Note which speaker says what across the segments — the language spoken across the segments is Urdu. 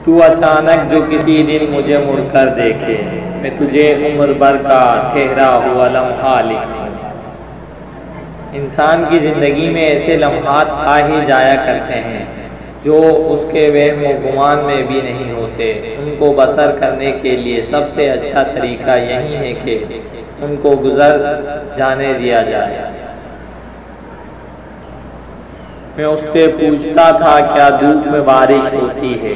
Speaker 1: تو اچانک جو کسی دن مجھے مڑ کر دیکھے، میں تجھے عمر بھر کا ٹھہرا ہوا لمحہ لکھوں۔ انسان کی زندگی میں ایسے لمحات آ ہی جایا کرتے ہیں جو اس کے وہم و گمان میں بھی نہیں ہوتے۔ ان کو بسر کرنے کے لیے سب سے اچھا طریقہ یہی ہے کہ ان کو گزر جانے دیا جائے۔ میں اس سے پوچھتا تھا کیا دھوپ میں بارش ہوتی ہے؟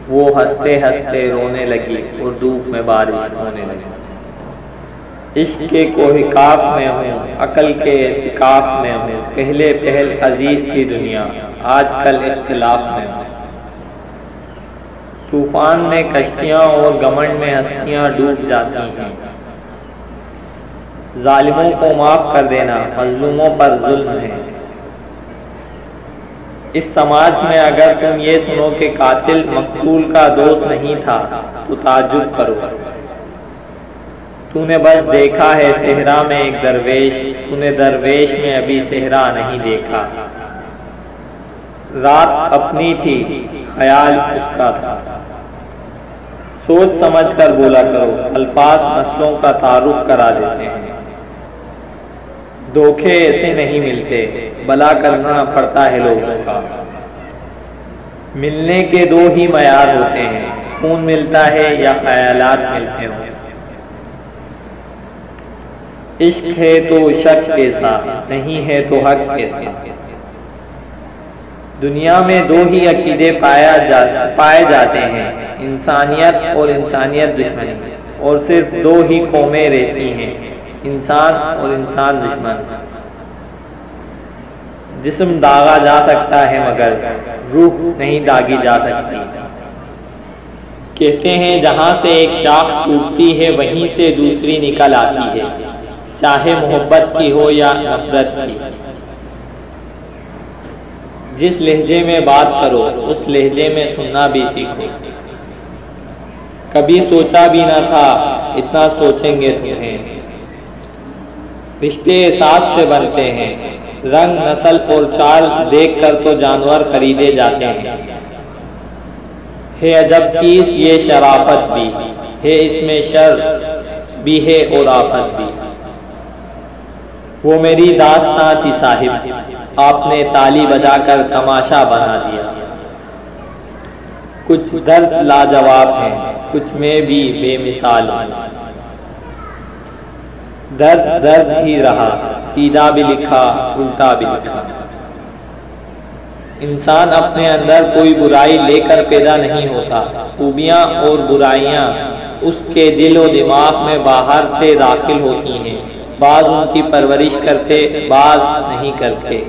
Speaker 1: وہ ہنستے ہنستے رونے لگی اور دھوپ میں بارش ہونے لگی۔ عشق کے کوہ کاف میں ہوں، عقل کے اعتکاف میں ہوں، پہلے پہل عزیز کی دنیا، آج کل اختلاف میں ہوں۔ طوفان میں کشتیاں اور گھمنڈ میں ہستیاں ڈوب جاتی ہیں۔ ظالموں کو معاف کر دینا مظلوموں پر ظلم ہے۔ اس سماج میں اگر تم یہ سنو کہ قاتل مقتول کا دوست نہیں تھا تو تعجب کرو۔ تو نے بس دیکھا ہے صحرا میں ایک درویش، تو نے درویش میں ابھی صحرا نہیں دیکھا۔ رات اپنی تھی، خیال اس کا تھا۔ سوچ سمجھ کر بولا کرو، الفاظ نسلوں کا تعارف کرا دیتے ہیں۔ دھوکے ایسے نہیں ملتے، بلا کرنا پڑتا ہے لوگوں کا۔ ملنے کے دو ہی معیار ہوتے ہیں، خون ملتا ہے یا خیالات ملتے ہوں۔ عشق ہے تو شک کیسا، نہیں ہے تو حق کیسا۔ دنیا میں دو ہی عقیدے پائے جاتے ہیں، انسانیت اور انسانیت دشمنی، اور صرف دو ہی قومیں رہتی ہیں، انسان اور انسان دشمن۔ جسم داغا جا سکتا ہے مگر روح نہیں داغی جا سکتی۔ کہتے ہیں جہاں سے ایک شاخ ٹوٹتی ہے وہیں سے دوسری نکل آتی ہے، چاہے محبت کی ہو یا نفرت کی۔ جس لہجے میں بات کرو اس لہجے میں سننا بھی سیکھو۔ کبھی سوچا بھی نہ تھا اتنا سوچیں گے تمہیں۔ رشتے احساس سے بنتے ہیں، رنگ نسل اور چال دیکھ کر تو جانور خریدے جاتے ہیں۔ ہے عجب چیز یہ شرافت بھی، ہے اس میں شر بھی ہے اور آفت بھی۔ وہ میری داستاں تھی صاحب، آپ نے تالی بجا کر تماشا بنا دیا۔ کچھ درد لاجواب ہیں، کچھ میں بھی بے مثال ہوں۔ درد درد ہی رہا، سیدھا بھی لکھا الٹا بھی لکھا۔ انسان اپنے اندر کوئی برائی لے کر پیدا نہیں ہوتا، خوبیاں اور برائیاں اس کے دل و دماغ میں باہر سے داخل ہوتی ہیں، بعض ان کی پرورش کرتے بعض نہیں کرتے۔